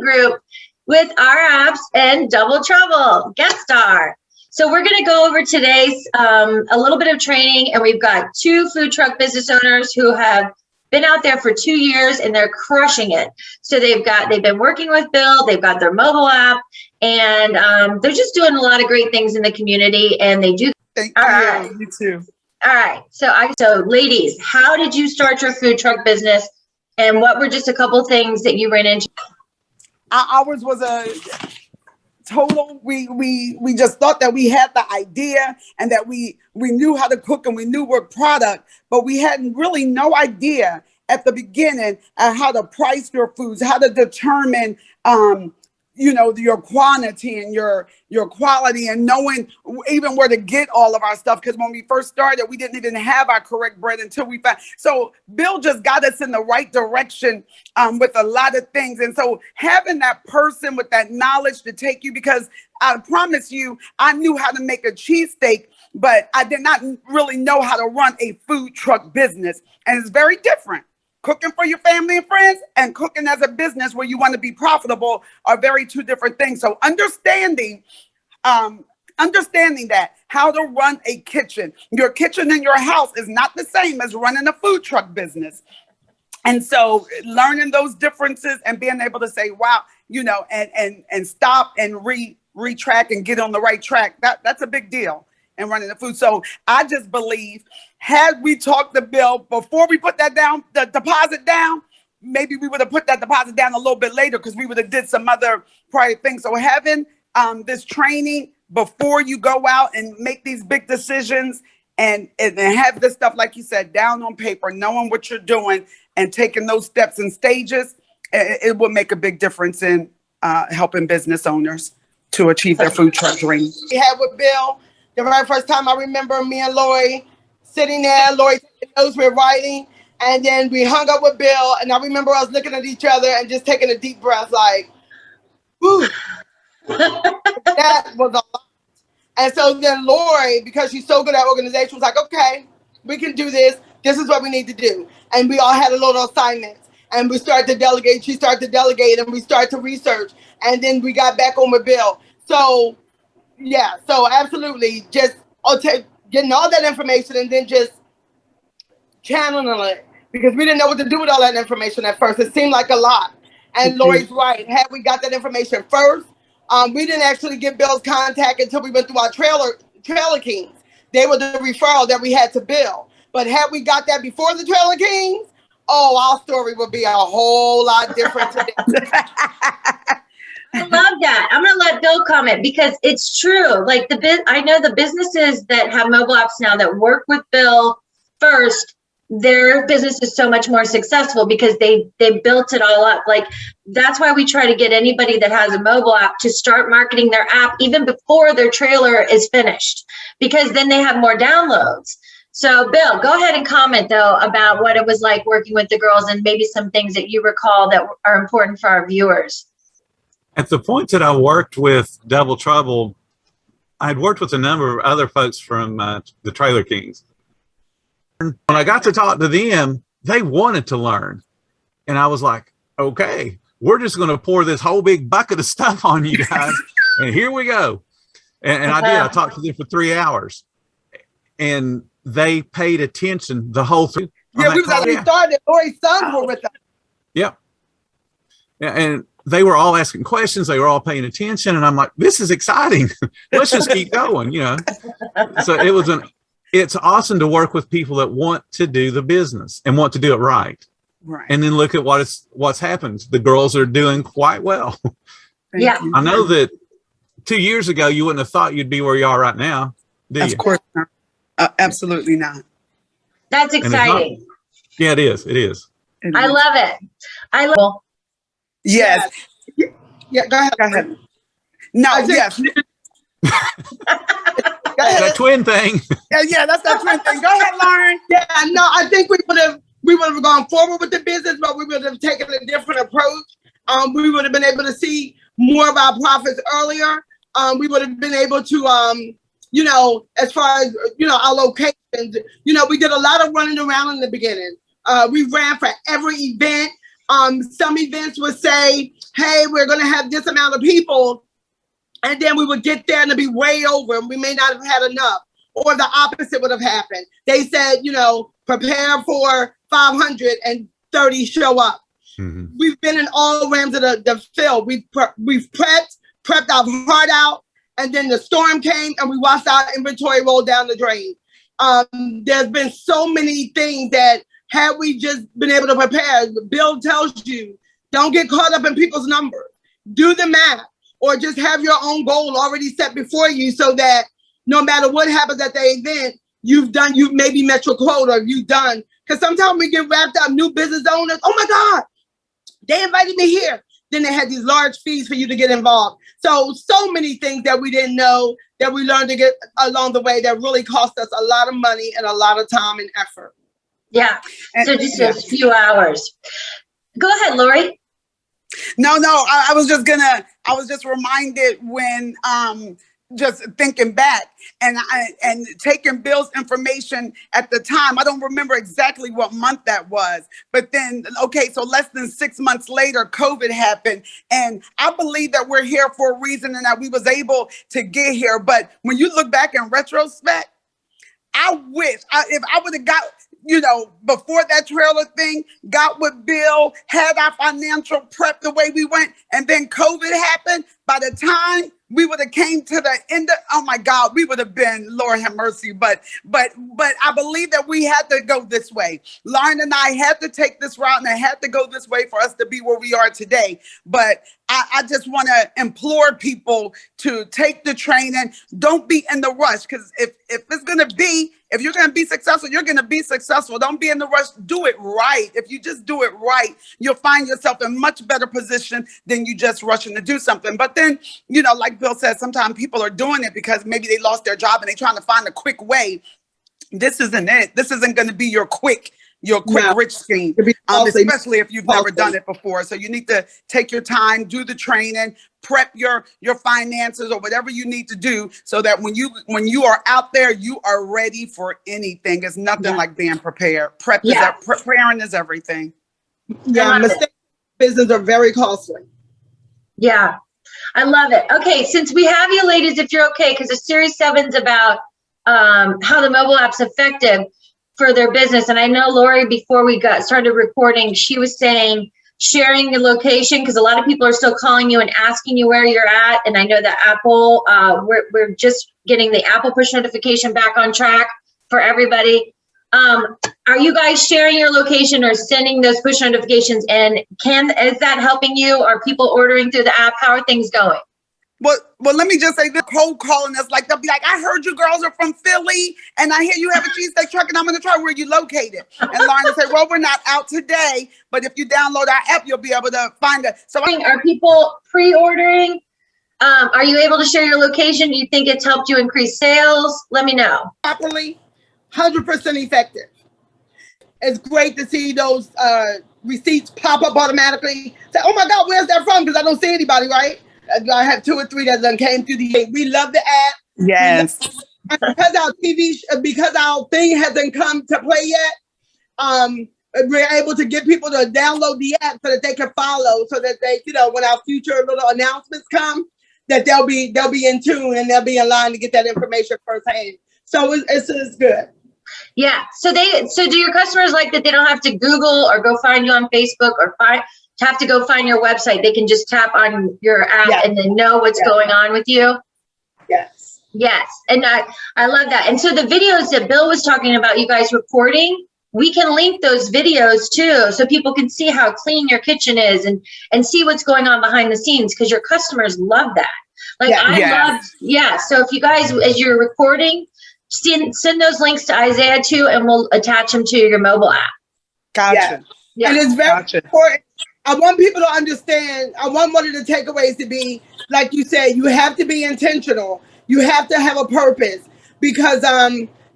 group with OurApps and Double Trouble guest star. So we're going to go over today's a little bit of training, and we've got 2 food truck business owners who have been out there for 2 years and they're crushing it. So they've been working with Bill, they've got their mobile app, and they're just doing a lot of great things in the community, and they do. Thank you. Right. You too. All right. So ladies, how did you start your food truck business, and what were just a couple things that you ran into? Ours was a total, we just thought that we had the idea and that we knew how to cook and we knew what product, but we had really no idea at the beginning how to price your foods, how to determine your quantity and your quality, and knowing even where to get all of our stuff. Because when we first started, we didn't even have our correct bread until we found. So Bill just got us in the right direction with a lot of things. And so having that person with that knowledge to take you, because I promise you, I knew how to make a cheesesteak, but I did not really know how to run a food truck business. And it's very different. Cooking for your family and friends and cooking as a business where you want to be profitable are very 2 different things. So understanding that how to run a kitchen, your kitchen in your house is not the same as running a food truck business. And so learning those differences and being able to say, wow, and stop and retrack and get on the right track, that's a big deal in running the food. So I just believe, had we talked to Bill before we put that down, the deposit down, maybe we would have put that deposit down a little bit later, because we would have did some other prior things. So having this training before you go out and make these big decisions and have this stuff, like you said, down on paper, knowing what you're doing and taking those steps and stages, it will make a big difference in helping business owners to achieve their food truck dream. We had with Bill, the very first time I remember me and Loree sitting there, Loree taking notes, we're writing, and then we hung up with Bill, and I remember us looking at each other and just taking a deep breath, like, whew. That was a lot. And so then Loree, because she's so good at organization, was like, okay, we can do this. This is what we need to do. And we all had a little assignments, and we started to delegate. She started to delegate, and we started to research, and then we got back on with Bill. So yeah, so absolutely, just getting all that information and then just channeling it, because we didn't know what to do with all that information at first. It seemed like a lot. And Loree's right. Had we got that information first, we didn't actually get Bill's contact until we went through our Trailer Kings. They were the referral that we had to Bill. But had we got that before the Trailer Kings, our story would be a whole lot different today. I love that. I'm going to let Bill comment, because it's true. Like I know the businesses that have mobile apps now that work with Bill first, their business is so much more successful because they built it all up. Like, that's why we try to get anybody that has a mobile app to start marketing their app even before their trailer is finished, because then they have more downloads. So Bill, go ahead and comment though about what it was like working with the girls, and maybe some things that you recall that are important for our viewers. At the point that I worked with Double Trouble, I had worked with a number of other folks from the Trailer Kings. When I got to talk to them, they wanted to learn. And I was like, okay, we're just going to pour this whole big bucket of stuff on you guys. And here we go. And I did. I talked to them for 3 hours. And they paid attention the whole thing. Yeah, we started. Loree's sons were with us. Yep. Yeah, and they were all asking questions. They were all paying attention. And I'm like, this is exciting. Let's just keep going, So it's awesome to work with people that want to do the business and want to do it right. Right. And then look at what's happened. The girls are doing quite well. Yeah. I know that 2 years ago, you wouldn't have thought you'd be where you are right now, do you? Of course not. Absolutely not. That's exciting. Yeah, it is. It is. I love it. I love it. Yes. Yeah, go ahead. No, yes. That twin thing. Yeah, that's that twin thing. Go ahead, Lauren. Yeah, no, I think we would have gone forward with the business, but we would have taken a different approach. We would have been able to see more of our profits earlier. We would have been able to, as far as, our locations, we did a lot of running around in the beginning. We ran for every event. Some events would say, hey, we're going to have this amount of people. And then we would get there and it'd be way over and we may not have had enough. Or the opposite would have happened. They said, prepare for 530 show up. Mm-hmm. We've been in all realms of the field. We've prepped our heart out, and then the storm came and we watched our inventory roll down the drain. There's been so many things that had we just been able to prepare, Bill tells you, don't get caught up in people's numbers. Do the math, or just have your own goal already set before you so that no matter what happens at the event, you've maybe met your quota, you've done. Because sometimes we get wrapped up, new business owners, oh my God, they invited me here. Then they had these large fees for you to get involved. So many things that we didn't know that we learned to get along the way that really cost us a lot of money and a lot of time and effort. Yeah. So just a few hours. Go ahead, Loree. No, I was just reminded when just thinking back and taking Bill's information at the time. I don't remember exactly what month that was, but then, okay, so less than 6 months later, COVID happened. And I believe that we're here for a reason and that we was able to get here. But when you look back in retrospect, I wish if I would have got, before that trailer thing, got with Bill, had our financial prep the way we went, and then COVID happened. By the time we would have came to the end of, oh my God, we would have been, Lord have mercy. But I believe that we had to go this way. Lauren and I had to take this route and I had to go this way for us to be where we are today. But I just want to implore people to take the training. Don't be in the rush, because if you're going to be successful, you're going to be successful. Don't be in the rush. Do it right. If you just do it right, you'll find yourself in much better position than you just rushing to do something. But then, like Bill said, sometimes people are doing it because maybe they lost their job and they're trying to find a quick way. This isn't it. This isn't going to be your quick rich scheme, especially if you've never done it before. So you need to take your time, do the training, prep your finances or whatever you need to do so that when you are out there, you are ready for anything. It's nothing like being prepared. Preparing is everything. Yeah, mistakes in business are very costly. Yeah, I love it. Okay, since we have you ladies, if you're okay, because the Series 7's about how the mobile app's effective for their business. And I know Loree, before we started recording, she was saying sharing your location, because a lot of people are still calling you and asking you where you're at. And I know that Apple, we're just getting the Apple push notification back on track for everybody. Are you guys sharing your location or sending those push notifications? And is that helping you? Are people ordering through the app? How are things going? Well, let me just say, this cold calling us, like, they'll be like, I heard you girls are from Philly and I hear you have a cheesesteak truck and I'm going to try where you located. And Lauren will say, well, we're not out today, but if you download our app, you'll be able to find it. So are people pre-ordering? Are you able to share your location? Do you think it's helped you increase sales? Let me know. Properly, 100% effective. It's great to see those receipts pop up automatically. Say, oh my God, where's that from? Because I don't see anybody, right? I have 2 or 3 that done came through the. We love the app. Yes. Because our thing hasn't come to play yet. We're able to get people to download the app so that they can follow, so that they, when our future little announcements come, that they'll be in tune and they'll be in line to get that information firsthand. So it's good. Yeah. So do your customers like that? They don't have to Google or go find you on Facebook or have to go find your website. They can just tap on your app and then know what's going on with you. Yes. Yes. And I love that. And so the videos that Bill was talking about, you guys recording, we can link those videos too, so people can see how clean your kitchen is and see what's going on behind the scenes, because your customers love that. Like So if you guys, as you're recording, send those links to Isaiah too, and we'll attach them to your mobile app. Gotcha. Yeah. And it's very important. I want people to understand. I want one of the takeaways to be, like you said, you have to be intentional. You have to have a purpose, because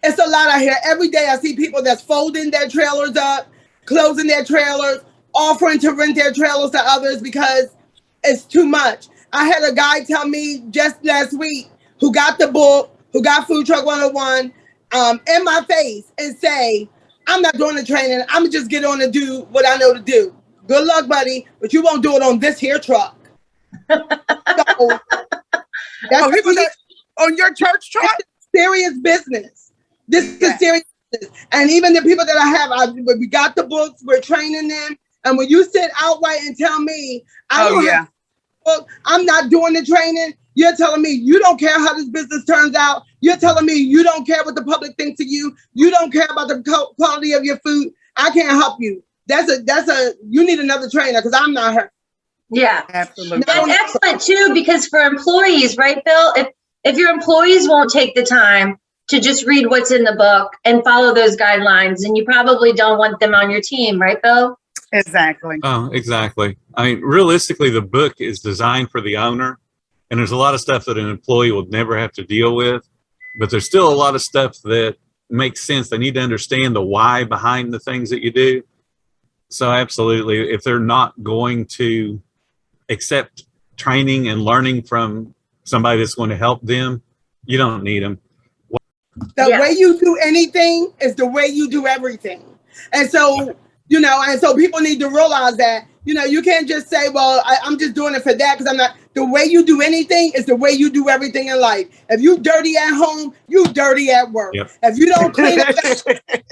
it's a lot out here. Every day I see people that's folding their trailers up, closing their trailers, offering to rent their trailers to others because it's too much. I had a guy tell me just last week who got the book, who got Food Truck 101, in my face and say, I'm not doing the training. I'm just get on and do what I know to do. Good luck, buddy, but you won't do it on this here truck. So, that's on your church truck? serious business. This is serious business. And even the people that I have, we got the books, we're training them. And when you sit outright and tell me, have book, I'm not doing the training, you're telling me you don't care how this business turns out. You're telling me you don't care what the public thinks of you. You don't care about the quality of your food. I can't help you. You need another trainer because I'm not her. Yeah, absolutely. That's excellent too, because for employees, right, Bill? If your employees won't take the time to just read what's in the book and follow those guidelines, then you probably don't want them on your team, right, Bill? Exactly. Oh, exactly. I mean, realistically, the book is designed for the owner, and there's a lot of stuff that an employee will never have to deal with, but there's still a lot of stuff that makes sense. They need to understand the why behind the things that you do. So absolutely, if they're not going to accept training and learning from somebody that's going to help them, you don't need them. The way you do anything is the way you do everything. And so, so people need to realize that, you can't just say, well, I'm just doing it for that because I'm not. The way you do anything is the way you do everything in life. If you dirty at home, you dirty at work. Yep. If you don't clean up,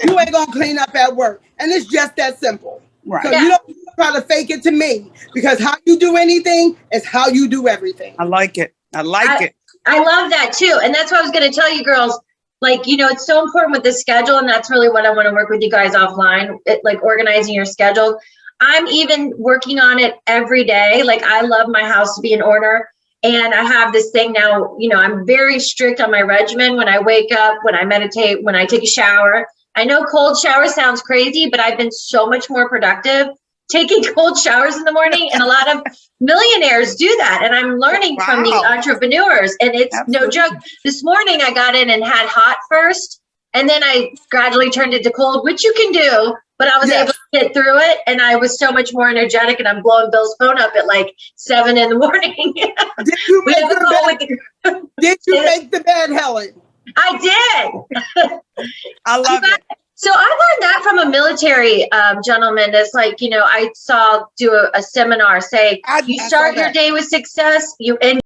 you ain't going to clean up at work. And it's just that simple. Right. So you don't try to fake it to me, because how you do anything is how you do everything. I like it. I love that too. And that's what I was going to tell you girls. Like, it's so important with the schedule. And that's really what I want to work with you guys offline, like organizing your schedule. I'm even working on it every day. Like, I love my house to be in order. And I have this thing now, I'm very strict on my regimen when I wake up, when I meditate, when I take a shower. I know cold shower sounds crazy, but I've been so much more productive taking cold showers in the morning. And a lot of millionaires do that. And I'm learning from these entrepreneurs. And it's no joke. This morning I got in and had hot first, and then I gradually turned it to cold, which you can do, but I was able to get through it. And I was so much more energetic, and I'm blowing Bill's phone up at like 7 a.m. Did you make the bed, Helen? I did. I love it. So I learned that from a military gentleman. That's like, I saw do a seminar say, you start your day with success, you end.